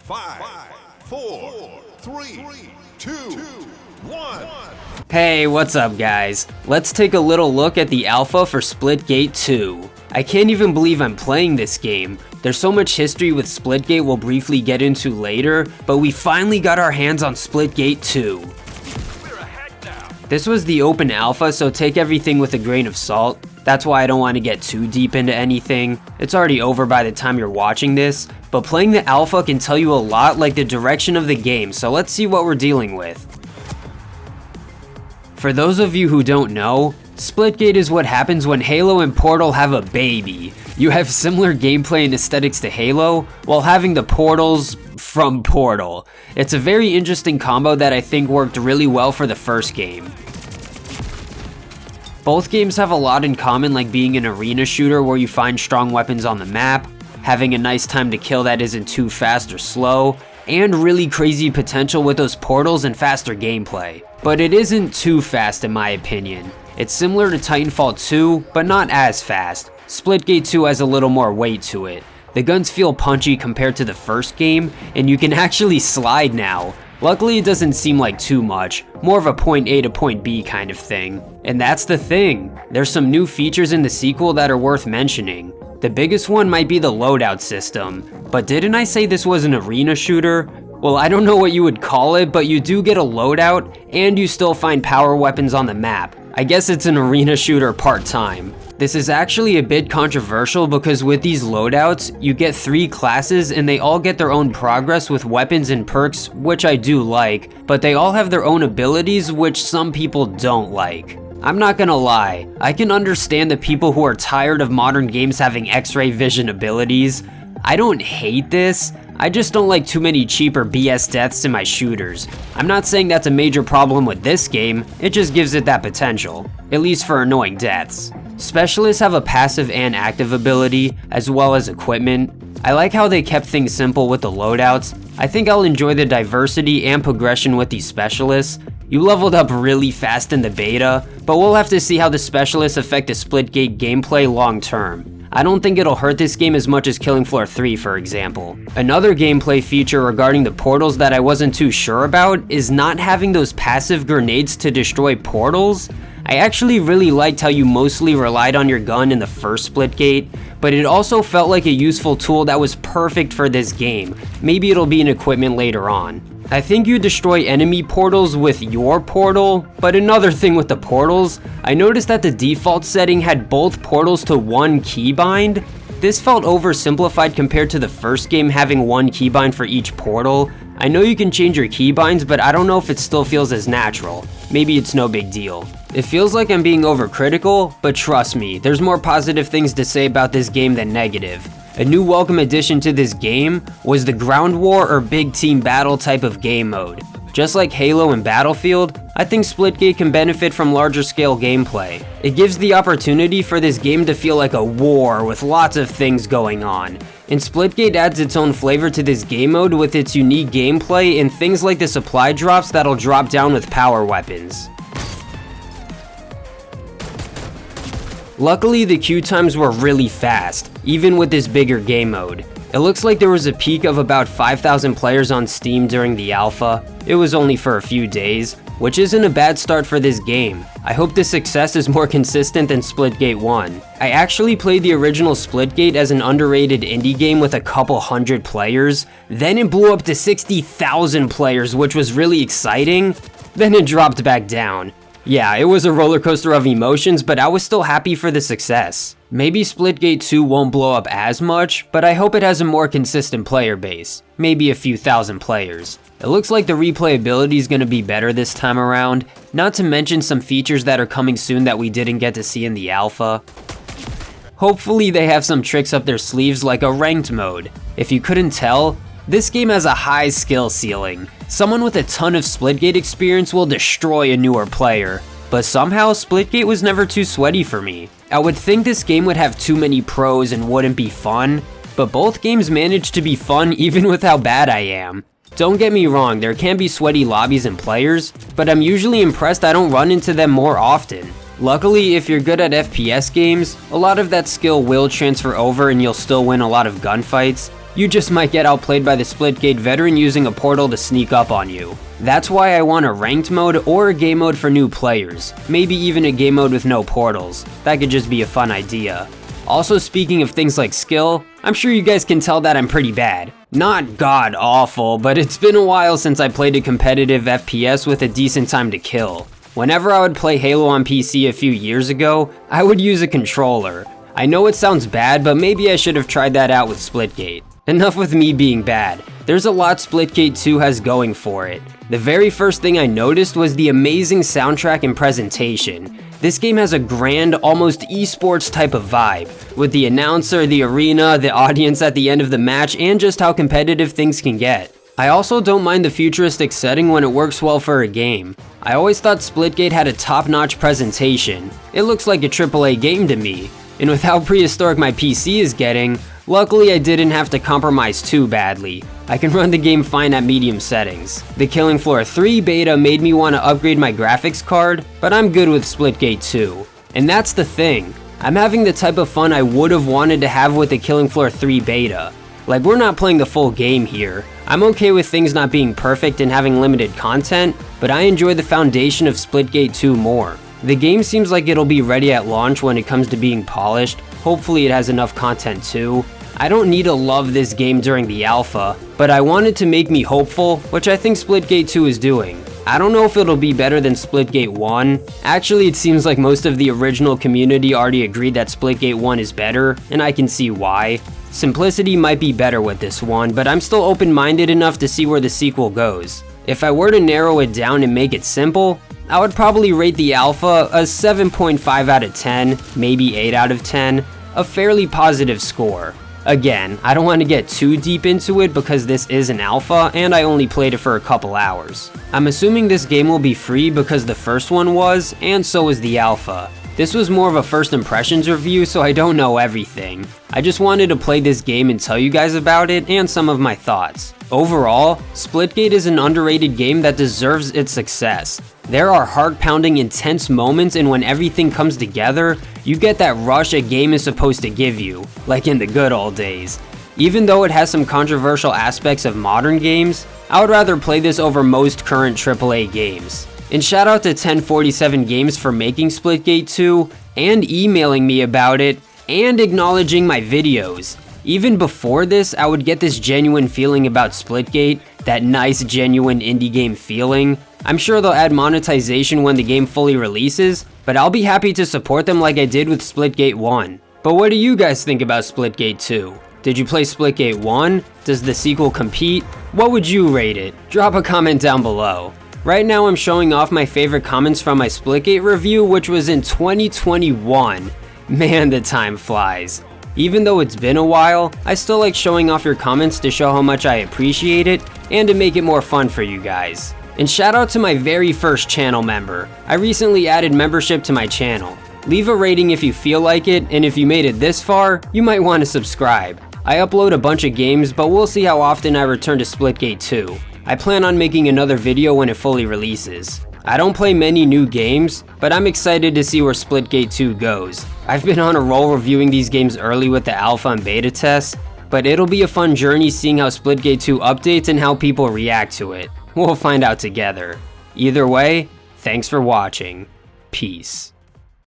5, 4, 3, 2, 1. Hey, what's up guys? Let's take a little look at the alpha for Splitgate 2. I can't even believe I'm playing this game. There's so much history with Splitgate we'll briefly get into later, but we finally got our hands on Splitgate 2. This was the open alpha, so take everything with a grain of salt. That's why I don't want to get too deep into anything. It's already over by the time you're watching this, but playing the alpha can tell you a lot, like the direction of the game, so let's see what we're dealing with. For those of you who don't know, Splitgate is what happens when Halo and Portal have a baby. You have similar gameplay and aesthetics to Halo, while having the portals from Portal. It's a very interesting combo that I think worked really well for the first game. Both games have a lot in common, like being an arena shooter where you find strong weapons on the map, having a nice time to kill that isn't too fast or slow, and really crazy potential with those portals and faster gameplay. But it isn't too fast in my opinion. It's similar to Titanfall 2, but not as fast. Splitgate 2 has a little more weight to it. The guns feel punchy compared to the first game, and you can actually slide now. Luckily it doesn't seem like too much, more of a point A to point B kind of thing. And that's the thing, there's some new features in the sequel that are worth mentioning. The biggest one might be the loadout system, but didn't I say this was an arena shooter? Well, I don't know what you would call it, but you do get a loadout, and you still find power weapons on the map. I guess it's an arena shooter part-time. This is actually a bit controversial because with these loadouts, you get 3 classes and they all get their own progress with weapons and perks, which I do like, but they all have their own abilities which some people don't like. I'm not gonna lie, I can understand the people who are tired of modern games having X-ray vision abilities. I don't hate this, I just don't like too many cheaper BS deaths in my shooters. I'm not saying that's a major problem with this game, it just gives it that potential, at least for annoying deaths. Specialists have a passive and active ability, as well as equipment. I like how they kept things simple with the loadouts. I think I'll enjoy the diversity and progression with these specialists. You leveled up really fast in the beta, but we'll have to see how the specialists affect the Splitgate gameplay long term. I don't think it'll hurt this game as much as Killing Floor 3, for example. Another gameplay feature regarding the portals that I wasn't too sure about is not having those passive grenades to destroy portals. I actually really liked how you mostly relied on your gun in the first Splitgate, but it also felt like a useful tool that was perfect for this game. Maybe it'll be an equipment later on. I think you destroy enemy portals with your portal, but another thing with the portals, I noticed that the default setting had both portals to one keybind. This felt oversimplified compared to the first game having one keybind for each portal. I know you can change your keybinds, but I don't know if it still feels as natural. Maybe it's no big deal. It feels like I'm being overcritical, but trust me, there's more positive things to say about this game than negative. A new welcome addition to this game was the ground war or big team battle type of game mode. Just like Halo and Battlefield, I think Splitgate can benefit from larger scale gameplay. It gives the opportunity for this game to feel like a war with lots of things going on. And Splitgate adds its own flavor to this game mode with its unique gameplay and things like the supply drops that'll drop down with power weapons. Luckily, the queue times were really fast, even with this bigger game mode. It looks like there was a peak of about 5,000 players on Steam during the alpha. It was only for a few days, which isn't a bad start for this game. I hope the success is more consistent than Splitgate 1. I actually played the original Splitgate as an underrated indie game with a couple hundred players. Then it blew up to 60,000 players, which was really exciting. Then it dropped back down. Yeah, it was a roller coaster of emotions, but I was still happy for the success. Maybe Splitgate 2 won't blow up as much, but I hope it has a more consistent player base. Maybe a few thousand players. It looks like the replayability is going to be better this time around, not to mention some features that are coming soon that we didn't get to see in the alpha. Hopefully they have some tricks up their sleeves like a ranked mode. If you couldn't tell, this game has a high skill ceiling. Someone with a ton of Splitgate experience will destroy a newer player, but somehow Splitgate was never too sweaty for me. I would think this game would have too many pros and wouldn't be fun, but both games managed to be fun even with how bad I am. Don't get me wrong, there can be sweaty lobbies and players, but I'm usually impressed I don't run into them more often. Luckily, if you're good at FPS games, a lot of that skill will transfer over and you'll still win a lot of gunfights. you just might get outplayed by the Splitgate veteran using a portal to sneak up on you. That's why I want a ranked mode or a game mode for new players, maybe even a game mode with no portals. That could just be a fun idea. Also, speaking of things like skill, I'm sure you guys can tell that I'm pretty bad. Not god awful, but it's been a while since I played a competitive FPS with a decent time to kill. Whenever I would play Halo on PC a few years ago, I would use a controller. I know it sounds bad, but maybe I should have tried that out with Splitgate. Enough with me being bad. There's a lot Splitgate 2 has going for it. The very first thing I noticed was the amazing soundtrack and presentation. This game has a grand, almost esports type of vibe, with the announcer, the arena, the audience at the end of the match, and just how competitive things can get. I also don't mind the futuristic setting when it works well for a game. I always thought Splitgate had a top-notch presentation. It looks like a AAA game to me. And with how prehistoric my PC is getting, luckily I didn't have to compromise too badly. I can run the game fine at medium settings. The Killing Floor 3 beta made me want to upgrade my graphics card, but I'm good with Splitgate 2. And that's the thing, I'm having the type of fun I would have wanted to have with the Killing Floor 3 beta. Like, we're not playing the full game here. I'm okay with things not being perfect and having limited content, but I enjoy the foundation of Splitgate 2 more. The game seems like it'll be ready at launch when it comes to being polished. Hopefully it has enough content too. I don't need to love this game during the alpha, but I want it to make me hopeful, which I think Splitgate 2 is doing. I don't know if it'll be better than Splitgate 1. Actually, it seems like most of the original community already agreed that Splitgate 1 is better, and I can see why. Simplicity might be better with this one, but I'm still open-minded enough to see where the sequel goes. If I were to narrow it down and make it simple, I would probably rate the alpha a 7.5 out of 10, maybe 8 out of 10, a fairly positive score. Again, I don't want to get too deep into it because this is an alpha and I only played it for a couple hours. I'm assuming this game will be free because the first one was, and so is the alpha. This was more of a first impressions review, so I don't know everything. I just wanted to play this game and tell you guys about it and some of my thoughts. Overall, Splitgate is an underrated game that deserves its success. There are heart-pounding, intense moments, and when everything comes together, you get that rush a game is supposed to give you, like in the good old days. Even though it has some controversial aspects of modern games, I would rather play this over most current AAA games. And shout out to 1047 Games for making Splitgate 2, and emailing me about it, and acknowledging my videos. Even before this, I would get this genuine feeling about Splitgate, that nice genuine indie game feeling. I'm sure they'll add monetization when the game fully releases, but I'll be happy to support them like I did with Splitgate 1. But what do you guys think about Splitgate 2? Did you play Splitgate 1? Does the sequel compete? What would you rate it? Drop a comment down below. Right now I'm showing off my favorite comments from my Splitgate review, which was in 2021. Man, the time flies. Even though it's been a while, I still like showing off your comments to show how much I appreciate it and to make it more fun for you guys. And shout out to my very first channel member. I recently added membership to my channel. Leave a rating if you feel like it, and if you made it this far, you might want to subscribe. I upload a bunch of games, but we'll see how often I return to Splitgate 2. I plan on making another video when it fully releases. I don't play many new games, but I'm excited to see where Splitgate 2 goes. I've been on a roll reviewing these games early with the alpha and beta tests, but it'll be a fun journey seeing how Splitgate 2 updates and how people react to it. We'll find out together. Either way, thanks for watching. Peace.